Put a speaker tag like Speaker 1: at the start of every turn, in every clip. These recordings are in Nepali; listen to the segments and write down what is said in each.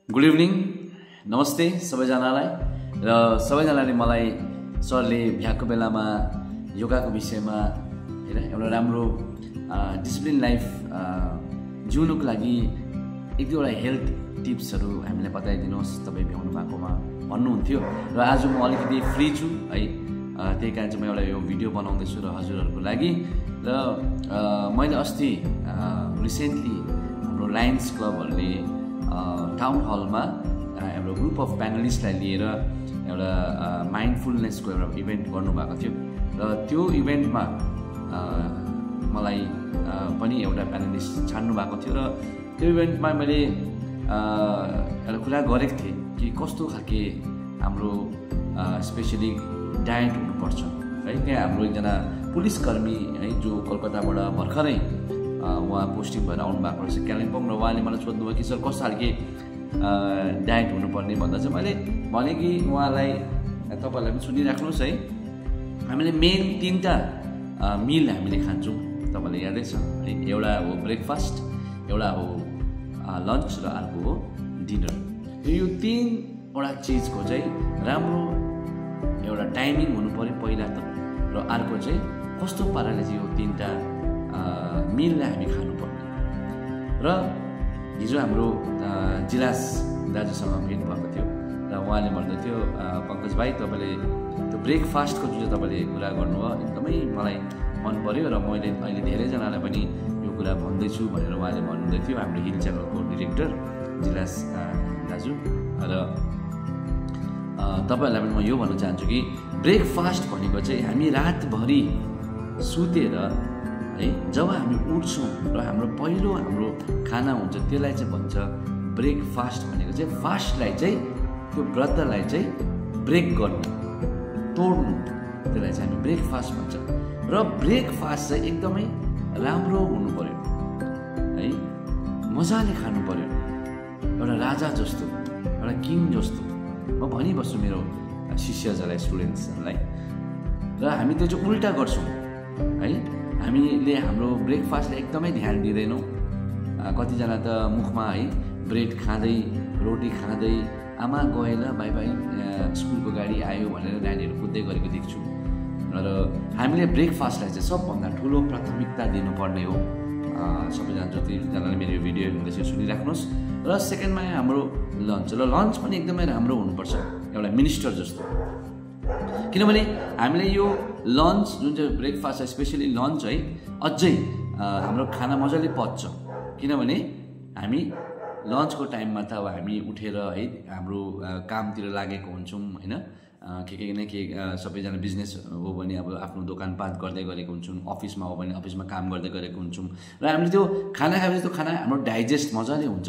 Speaker 1: गुड इभिनिङ नमस्ते सबैजनालाई र सबैजनाले मलाई सरले भ्याएको बेलामा योगाको विषयमा हैन एउटा राम्रो डिसिप्लिन लाइफ जिउनुको लागि एक दुईवटा हेल्थ टिप्सहरू हामीलाई बताइदिनुहोस् तपाईँ भ्याउनु भएकोमा भन्नुहुन्थ्यो र आज म अलिकति फ्री छु है त्यही कारण चाहिँ म एउटा यो भिडियो बनाउँदैछु र हजुरहरूको लागि र मैले अस्ति रिसेन्टली हाम्रो लायन्स क्लबहरूले टाउन हलमा एउटा ग्रुप अफ प्यानलिस्टलाई लिएर एउटा माइन्डफुलनेसको एउटा इभेन्ट गर्नुभएको थियो र त्यो इभेन्टमा मलाई पनि एउटा प्यानलिस्ट छान्नु भएको थियो र त्यो इभेन्टमा मैले एउटा कुरा गरेको थिएँ कि कस्तो खालके हाम्रो स्पेसली डायट हुनुपर्छ है। त्यहाँ हाम्रो एकजना पुलिसकर्मी है जो कलकत्ताबाट भर्खरै उहाँ पोस्टिङ भएर आउनु भएको रहेछ कालिम्पोङ र उहाँले मलाई सोध्नुभयो कि सर कस्तो खालके डायट हुनुपर्ने भन्दा चाहिँ मैले भने कि उहाँलाई तपाईँहरूलाई पनि सुनिराख्नुहोस् है। हामीले मेन तीनटा मिल हामीले खान्छौँ तपाईँलाई यादै छ है। एउटा हो ब्रेकफास्ट, एउटा हो लन्च र अर्को हो डिनर। यो तीनवटा चिजको चाहिँ राम्रो एउटा टाइमिङ हुनु पऱ्यो पहिला त, र अर्को चाहिँ कस्तो पाराले चाहिँ यो तीनटा मिललाई हामी खानुपर्ने। र हिजो हाम्रो जिलास दाजुसँग भेट भएको थियो र उहाँले भन्दै थियो पङ्कज भाइ तपाईँले त्यो ब्रेकफास्टको जुन चाहिँ तपाईँले कुरा गर्नुभयो एकदमै मलाई मन पर्यो र मैले अहिले धेरैजनालाई पनि यो कुरा भन्दैछु भनेर उहाँले भन्दै थियो, हाम्रो हिल च्यानलको डिरेक्टर जिलास दाजु। र तपाईँहरूलाई पनि म यो भन्न चाहन्छु कि ब्रेकफास्ट भनेको चाहिँ हामी रातभरि सुतेर है जब हामी उठ्छौँ र हाम्रो पहिलो हाम्रो खाना हुन्छ त्यसलाई चाहिँ भन्छ ब्रेकफास्ट भनेको चाहिँ फास्टलाई चाहिँ त्यो व्रतलाई चाहिँ ब्रेक गर्नु तोड्नु, त्यसलाई चाहिँ हामी ब्रेकफास्ट भन्छ। र ब्रेकफास्ट चाहिँ एकदमै राम्रो हुनु पर्यो है, मजाले खानु पर्यो, एउटा राजा जस्तो एउटा किङ जस्तो म भनिबस्छु मेरो शिष्यजलाई स्टुडेन्ट्सहरूलाई। र हामी त्यो चाहिँ उल्टा गर्छौँ है, हामीले हाम्रो ब्रेकफास्टलाई एकदमै ध्यान दिँदैनौँ। कतिजना त मुखमा है ब्रेड खाँदै रोटी खाँदै आमा गएन बाई बाई स्कुलको गाडी आयो भनेर नानीहरू कुद्दै गरेको देख्छु। र हामीले ब्रेकफास्टलाई चाहिँ सबभन्दा ठुलो प्राथमिकता दिनुपर्ने हो। सबैजना जतिजनाले मेरो भिडियो हेर्नुहुँदैछ सुनिराख्नुहोस्। र सेकेन्डमा हाम्रो लन्च, र लन्च पनि एकदमै राम्रो हुनुपर्छ एउटा मिनिस्टर जस्तो, किनभने हामीले यो लन्च जुन चाहिँ ब्रेकफास्ट छ स्पेसली लन्च है अझै हाम्रो खाना मजाले पच्छ, किनभने हामी लन्चको टाइममा त अब हामी उठेर है हाम्रो कामतिर लागेको हुन्छौँ होइन, के न के सबैजना बिजनेस हो भने अब आफ्नो दोकानपात गर्दै गरेको हुन्छौँ, अफिसमा हो भने अफिसमा काम गर्दै गरेको हुन्छौँ र हामीले त्यो खाना खाएपछि त्यो खाना हाम्रो डाइजेस्ट मजाले हुन्छ।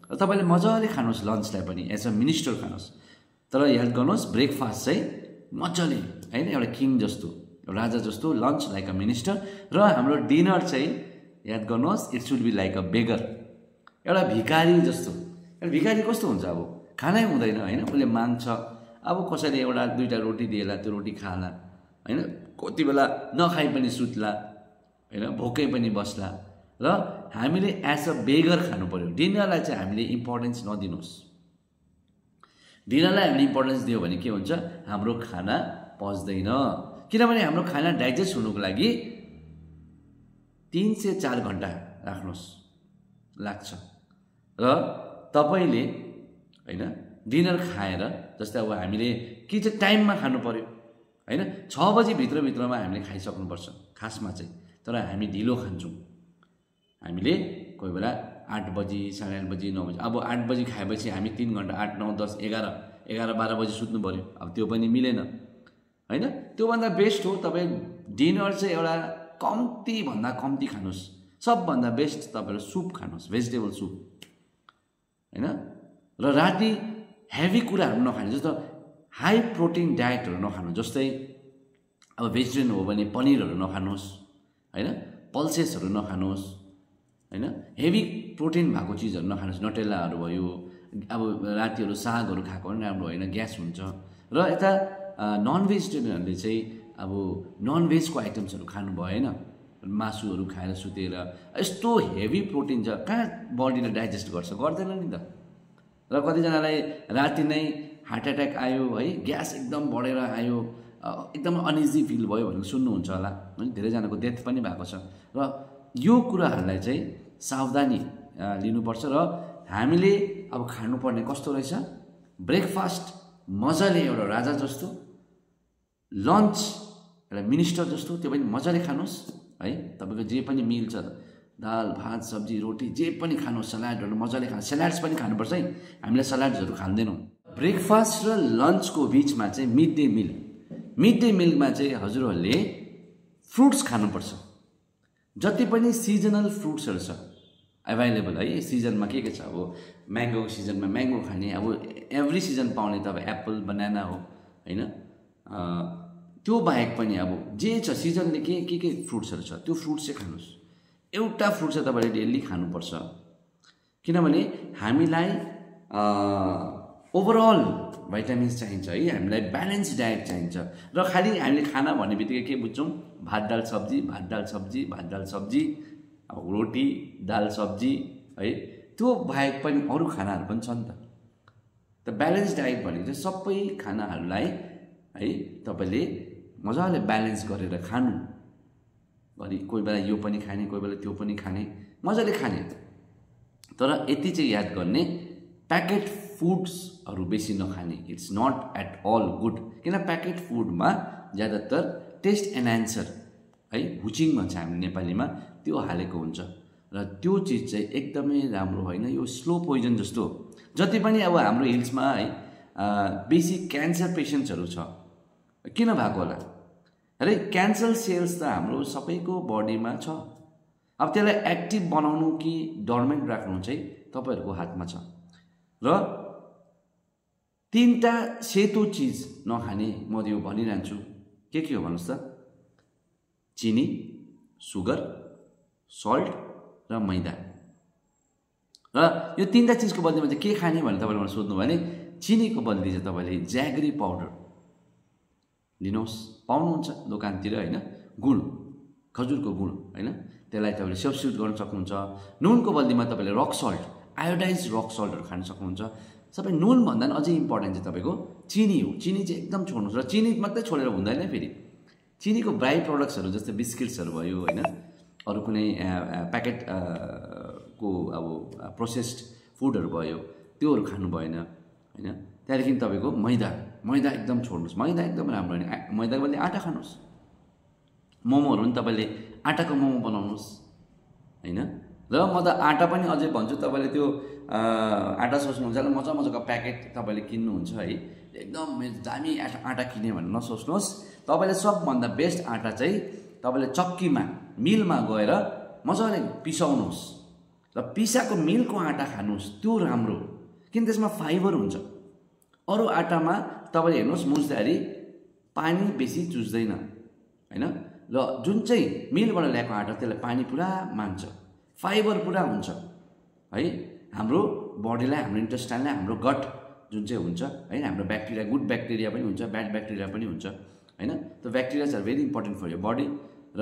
Speaker 1: र तपाईँले मजाले खानुहोस् लन्चलाई पनि एज अ मिनिस्टर खानुहोस्, तर याद गर्नुहोस् ब्रेकफास्ट चाहिँ मजाले होइन एउटा किङ जस्तो राजा जस्तो लन्च लाइक अ मिनिस्टर। र हाम्रो डिनर चाहिँ याद गर्नुहोस् it should be like a beggar, एउटा भिकारी जस्तो। एउटा भिकारी कस्तो हुन्छ, अब खानै हुँदैन होइन, उसले माग्छ अब कसैले एउटा दुईवटा रोटी दिएला त्यो रोटी खाला होइन, कति बेला नखाइ पनि सुत्ला होइन, भोकै पनि बस्ला। र हामीले एज अ बेगर खानु पर्यो। डिनरलाई चाहिँ हामीले इम्पोर्टेन्स नदिनुहोस्। डिनरलाई हामीले इम्पोर्टेन्स दियो भने के हुन्छ, हाम्रो खाना पच्दैन, किनभने हाम्रो खाना डाइजेस्ट हुनुको लागि 3 से 4 घन्टा राख्नुहोस् लाग्छ। र तपाईँले होइन डिनर खाएर जस्तै अब हामीले के चाहिँ टाइममा खानु पर्यो होइन, 6 बजी भित्रमा हामीले खाइसक्नुपर्छ खासमा चाहिँ, तर हामी ढिलो खान्छौँ। हामीले कोही बेला 8 बजी 8:30 बजी 9 बजी, अब 8 बजी खाएपछि हामी 3 घन्टा 8 9 10 11 12 बजी सुत्नु पऱ्यो, अब त्यो पनि मिलेन होइन। त्योभन्दा बेस्ट हो तपाईँ डिनर चाहिँ एउटा कम्तीभन्दा कम्ती खानुहोस्। सबभन्दा बेस्ट तपाईँहरू सुप खानुहोस्, भेजिटेबल सुप होइन। र राति हेभी कुराहरू नखानु, जस्तो हाई प्रोटिन डायटहरू नखानु, जस्तै अब भेजिटेरियन हो भने पनिरहरू नखानुहोस् होइन, पल्सेसहरू नखानुहोस् होइन, हेभी प्रोटिन भएको चिजहरू नखानुहोस्, नटेलाहरू भयो, अब रातिहरू सागहरू खाएको पनि राम्रो होइन, ग्यास हुन्छ। र यता नन भेजिटेरियनहरूले चाहिँ अब नन भेजको आइटम्सहरू खानु भएन, मासुहरू खाएर सुतेर यस्तो हेभी प्रोटिन छ कहाँ बडीले डाइजेस्ट गर्छ, गर्दैन नि त। र र कतिजनालाई राति नै हार्ट एट्याक आयो है, ग्यास एकदम बढेर आयो, एकदम अनइजी फिल भयो भनेर सुन्नुहुन्छ होला है, धेरैजनाको डेथ पनि भएको छ। र यो कुराहरूलाई चाहिँ सावधानी लिनुपर्छ र हामीले अब खानुपर्ने कस्तो रहेछ, ब्रेकफास्ट मजाले एउटा राजा जस्तो, लन्च एउटा मिनिस्टर जस्तो, त्यो पनि मजाले खानुहोस् है। तपाईँको जे पनि मिल छ, दाल भात सब्जी रोटी जे पनि खानुहोस्, सलाडहरू मजाले खानु, सलाड्स पनि खानुपर्छ है, हामीले सलाड्सहरू खाँदैनौँ। ब्रेकफास्ट र लन्चको बिचमा चाहिँ मिड डे मिलमा चाहिँ हजुरहरूले फ्रुट्स खानुपर्छ। जति पनि सिजनल फ्रुट्सहरू छ एभाइलेबल है, सिजनमा के छ, अब म्याङ्गोको सिजनमा म्याङ्गो खाने, अब एभ्री सिजन पाउने त अब एप्पल बनाना हो होइन, त्यो बाहेक पनि अब जे छ सिजनले के फ्रुट्सहरू छ त्यो फ्रुट्स चाहिँ खानुहोस्। एउटा फ्रुट चाहिँ तपाईँले डेली खानुपर्छ, किनभने हामीलाई ओभरअल भाइटामिन्स चाहिन्छ है, हामीलाई ब्यालेन्स डायट चाहिन्छ। र खालि हामीले खाना भन्ने बित्तिकै के बुझ्छौँ, भात दाल सब्जी, भात दाल सब्जी, भात दाल सब्जी, अब रोटी दाल सब्जी है, त्यो बाहेक पनि अरू खानाहरू पनि छ नि त ब्यालेन्स डायट भनेको चाहिँ सबै खानाहरूलाई है तपाईँले मजाले ब्यालेन्स गरेर खानु। कोही बेला यो पनि खाने, कोही बेला त्यो पनि खाने, मजाले खाने। तर यति चाहिँ याद गर्ने, प्याकेट फुड्सहरू बेसी नखाने, it's not at all good. किन प्याकेट फुडमा ज्यादातर टेस्ट एनहान्सर है, हुचिङ भन्छ हामी नेपालीमा, त्यो हालेको हुन्छ र त्यो चिज चाहिँ एकदमै राम्रो होइन, यो स्लो पोइजन जस्तो। जति पनि अब हाम्रो हिल्समा है बेसी क्यान्सर पेसेन्ट्सहरू छ, किन भएको होला अरे, क्यान्सर सेल्स त हाम्रो सबैको बडीमा छ। अब त्यसलाई एक्टिभ बनाउनु कि डर्मेन्ट राख्नु चाहिँ तपाईँहरूको हातमा छ। र 3टा सेतो चिज नखाने म यो भनिरहन्छु, के हो भन्नुहोस् त, चिनी, सुगर, सल्ट र मैदा। र यो 3टा चिजको बदलीमा चाहिँ के खाने भनेर तपाईँले मलाई सोध्नु भने, चिनीको बदली चाहिँ तपाईँले ज्याग्री पाउडर लिनुहोस्, पाउनुहुन्छ दोकानतिर होइन, गुड खजुरको गुड होइन, त्यसलाई तपाईँले सब्स्टिट्युट गर्न सक्नुहुन्छ। नुनको बदलीमा तपाईँले रक सल्ट, आयोडाइज रक सल्टहरू खान सक्नुहुन्छ। सबै नुनभन्दा पनि अझै इम्पोर्टेन्ट चाहिँ तपाईँको चिनी हो। चिनी चाहिँ एकदम छोड्नुहोस्, र चिनी मात्रै छोडेर हुँदैन फेरि, चिनीको बाई प्रडक्ट्सहरू जस्तै बिस्किट्सहरू भयो होइन, अरू कुनै प्याकेट को अब प्रोसेस्ड फुडहरू भयो, त्योहरू खानु भएन होइन। त्यहाँदेखि तपाईँको मैदा एकदम छोड्नुहोस्, मैदा एकदम राम्रो होइन, मैदाको बदली आटा खानुहोस्। मोमोहरू पनि तपाईँले आटाको मोमो बनाउनुहोस् होइन। र म त आटा पनि अझै भन्छु, तपाईँले त्यो आटा सोच्नुहुन्छ र मजाको प्याकेट तपाईँले किन्नुहुन्छ है, एकदम दामी आटा किने भनेर नसोच्नुहोस्। तपाईँले सबभन्दा बेस्ट आटा चाहिँ तपाईँले चक्कीमा मिलमा गएर मजाले पिसाउनुहोस् र पिसाको मिलको आटा खानुहोस्, त्यो राम्रो, किन त्यसमा फाइबर हुन्छ। अरू आटामा तपाईँले हेर्नुहोस् मुस्दाखेरि पानी बेसी चुस्दैन होइन, र जुन चाहिँ मिलबाट ल्याएको आटा त्यसलाई पानी पुरा मान्छ, फाइबर पुरा हुन्छ है। हाम्रो बडीलाई, हाम्रो इन्टेस्टाइनलाई, हाम्रो गट जुन चाहिँ हुन्छ होइन, हाम्रो ब्याक्टेरिया, गुड ब्याक्टेरिया पनि हुन्छ, ब्याड ब्याक्टेरिया पनि हुन्छ होइन। त्यो bacterias are very important for your body, र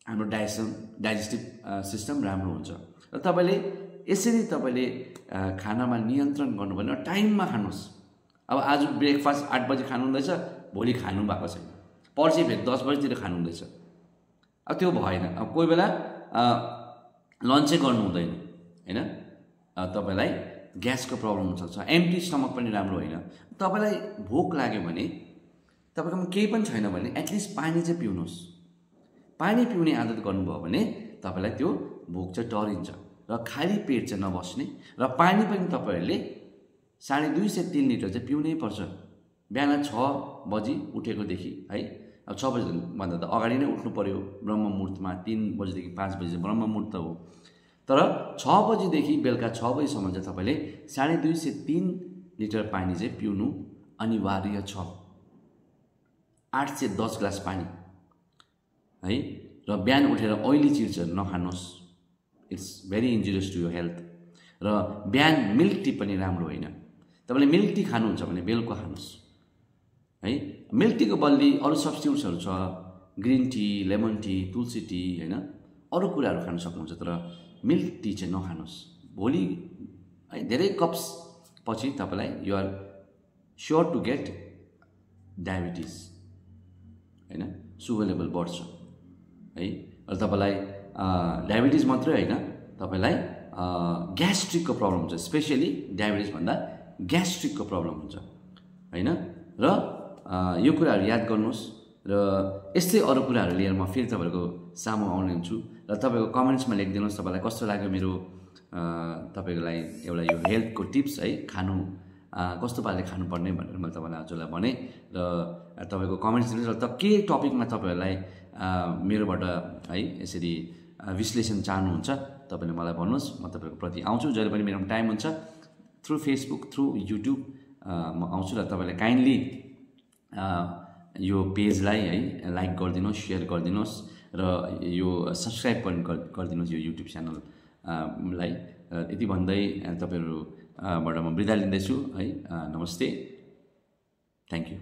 Speaker 1: हाम्रो डाइजेस्टिभ सिस्टम राम्रो हुन्छ। र तपाईँले यसरी तपाईँले खानामा नियन्त्रण गर्नु भने टाइममा खानुहोस्। अब आज ब्रेकफास्ट 8 बजी खानु हुँदैछ, भोलि खानु भएको छैन, पर्सि फेरि 10 बजीतिर खानु हुँदैछ, अब त्यो भएन। अब कोही बेला लन्चै गर्नु हुँदैन होइन, तपाईँलाई ग्यासको प्रब्लम हुनसक्छ, एम्प्टी स्टमक पनि राम्रो होइन। तपाईँलाई भोक लाग्यो भने, तपाईँकोमा केही पनि छैन भने एटलिस्ट पानी चाहिँ पिउनुहोस्। पानी पिउने आदत गर्नुभयो भने तपाईँलाई त्यो भोक चाहिँ टरिन्छ र खाली पेट चाहिँ नबस्ने। र पानी पनि तपाईँहरूले 2.5 से 3 लिटर चाहिँ पिउनै पर्छ। बिहान 6 बजी उठेकोदेखि है, अब 6 बजीभन्दा त अगाडि नै उठ्नु पर्यो ब्रह्म मुहुर्तमा, 3 बजीदेखि 5 बजी ब्रह्म मुहुर्त हो। तर 6 बजीदेखि बेलुका 6 बजीसम्म चाहिँ तपाईँले 2.5 से 3 लिटर पानी चाहिँ पिउनु अनिवार्य छ। 8 से 10 ग्लास पानी है। र बिहान उठेर ओइली चिजहरू नखानुहोस्, it's very injurious to your health. र बिहान मिल्क टी पनि राम्रो होइन। तपाईँले मिल्क टी खानुहुन्छ भने बेलुका खानुहोस् है। मिल्क टीको बदली अरू सब्स्टिट्युट्सहरू छ, ग्रिन टी, लेमन टी, तुलसी टी होइन, अरू कुराहरू खान सक्नुहुन्छ। तर मिल्क टी चाहिँ नखानुहोस्। भोलि है धेरै कप्स पछि तपाईलाई you are sure to get diabetes हैन सुगर लेभल बढ्छ है र तपाईलाई डायबिटिज मात्रै हैन तपाईलाई ग्यास्ट्रिकको प्रब्लम हुन्छ स्पेशली डायबिटिज भन्दा ग्यास्ट्रिकको प्रब्लम हुन्छ हैन र यो कुराहरु याद गर्नुस् र यस्तै अरु कुराहरु लिएर म फेरि तपाईहरुको सामु आउने हुन्छु र तपाईको कमेन्ट्समा लेखिदिनुस् तपाईलाई कस्तो लाग्यो मेरो तपाईलाई एउटा यो हेल्थको टिप्स है खानु कस्तो पाराले खानुपर्ने भनेर मैले तपाईलाई हजुरलाई भने र तपाईको कमेन्ट्स दिनुस् र के टपिकमा तपाईहरुलाई मेरोबाट है यसरी विश्लेषण चाहनुहुन्छ तपाईले मलाई भन्नुस् म तपाईको प्रति आउँछु जहिले पनि मेरो टाइम हुन्छ थ्रु फेसबुक थ्रु युट्युब म आउँछु र तपाईले काइन्डली यो पेजलाई है लाइक गरिदिनुस् शेयर गरिदिनुस् र यो सब्स्क्राइब गरिदिनुस् यो युट्युब च्यानल लाई यति भन्दै तपाईहरुबाट म बिदा लिँदैछु है नमस्ते थ्यांक यू